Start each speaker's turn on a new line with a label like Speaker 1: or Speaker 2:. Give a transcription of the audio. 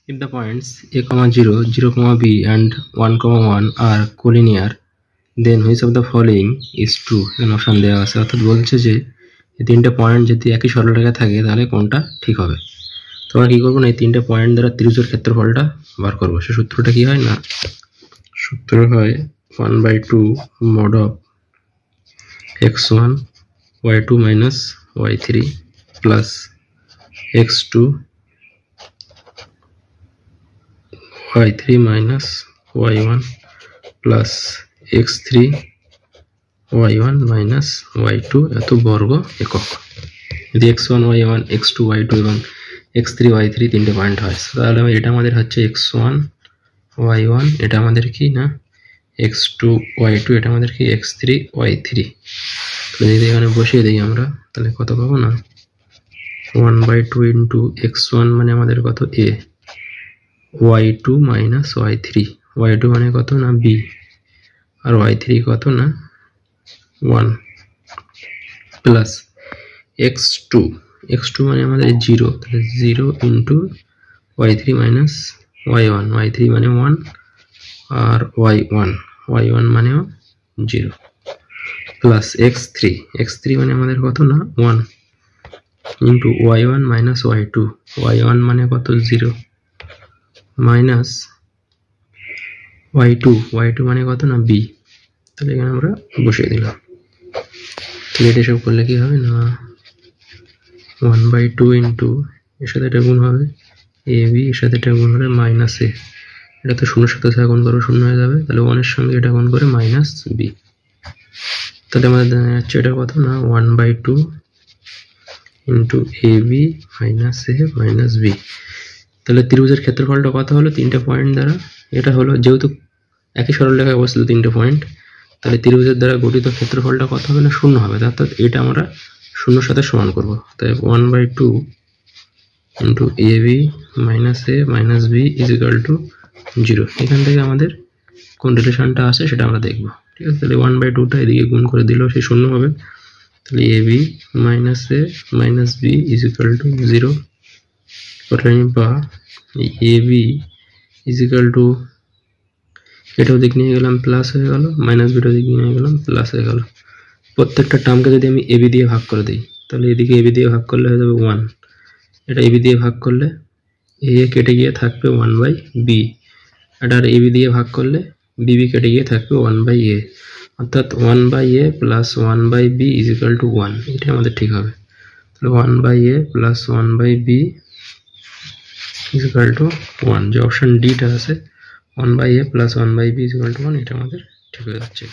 Speaker 1: If the points a, 0, 0, b and 1, 1 are collinear, then which of the following is true? এখানে option দেওয়া আছে, অর্থাৎ বলছে যে এই তিনটে পয়েন্ট যদি একই সরলরেখায় থাকে তাহলে কোনটা ঠিক হবে। তো আমরা কি করবো না, এই তিনটে পয়েন্ট দ্বারা ত্রিভুজের ক্ষেত্রফলটা বার করবো। সে সূত্রটা কি হয় না, সূত্র হয় 1/2 mod of x1 y2 minus y3 plus x2 y3 minus y1 plus x3 y1 minus y2 এত বর্গ একক। যদি x1 y1 x2 y2 এবং x3 y3 তিনটে পয়েন্ট হয়, তাহলে এটা আমাদের হচ্ছে x1 y1, এটা আমাদের কি না x2 y2, এটা আমাদের কি x3 y3। যদি এখানে বসিয়ে দিই আমরা, তাহলে কত পাবো না, 1/2 ইন্টু x1 মানে আমাদের কত a, y2 minus y3, y2 মানে কত না b, আর y3 কত না 1, প্লাস x2 মানে আমাদের 0, তাহলে 0 into y3 minus y1, y3 মানে 1 আর y1 মানেও 0, প্লাস x3 মানে আমাদের কত না 1 ইন্টু y1 মাইনাস y1 মানে কত 0, মাইনাস y2 মানে কত না b। তাহলে এখানে আমরা বসিয়ে দিলাম। তাহলে এটা সব করলে কি হবে না 1/2 ইন্টু এর সাথে এটা গুণ হবে ab, এর সাথে এটা গুণ হবে মাইনাস a, এটা তো শূন্যের সাথে গুণ করো শূন্য হয়ে যাবে, তাহলে 1 এর সঙ্গে এটা গুণ করে মাইনাস b। তাহলে আমাদের দেখা যাচ্ছে এটা কত না 1/2 into ab minus a minus b। তাহলে ত্রিভুজের ক্ষেত্রফলটা কত হলো তিনটে পয়েন্ট দ্বারা, এটা হলো যেহেতু একই সরলরেখায় অবস্থিত তিনটে পয়েন্ট, তাহলে ত্রিভুজের দ্বারা গঠিত ক্ষেত্রফলটা কত হবে না 0 হবে, অর্থাৎ এটা আমরা 0 সাথে সমান করব। তাই 1/2 into ab minus a minus b is equal to 0। এখান থেকে আমাদের কোন রিলেশনটা আছে সেটা আমরা দেখবো, ঠিক আছে। তাহলে 1/2টা এদিকে গুণ করে দিলেও সে 0 হবে, তাহলে ab minus a minus b is equal to 0 করলে বা ab ইজ ইকুয়াল টু, এটাও দিক নিয়ে গেলাম প্লাস হয়ে গেল, মাইনাস বিটাও দিক নিয়ে গেলাম প্লাস হয়ে গেল। প্রত্যেকটা টার্মকে যদি আমি ab দিয়ে ভাগ করে দিই, তাহলে এদিকে ab দিয়ে ভাগ করলে হয়ে যাবে 1, এটা ab দিয়ে ভাগ করলে a কেটে গিয়ে থাকবে 1/b, এটা আর ab দিয়ে ভাগ করলে bb কেটে গিয়ে থাকবে 1/a, অর্থাৎ 1/a plus 1/b is equal to 1, এটা আমাদের ঠিক হবে। তাহলে 1/a plus 1/b is equal to 1, যে অপশন ডিটা আছে 1/a plus 1/b is equal to 1, এটা আমাদের ঠিক হয়ে যাচ্ছে।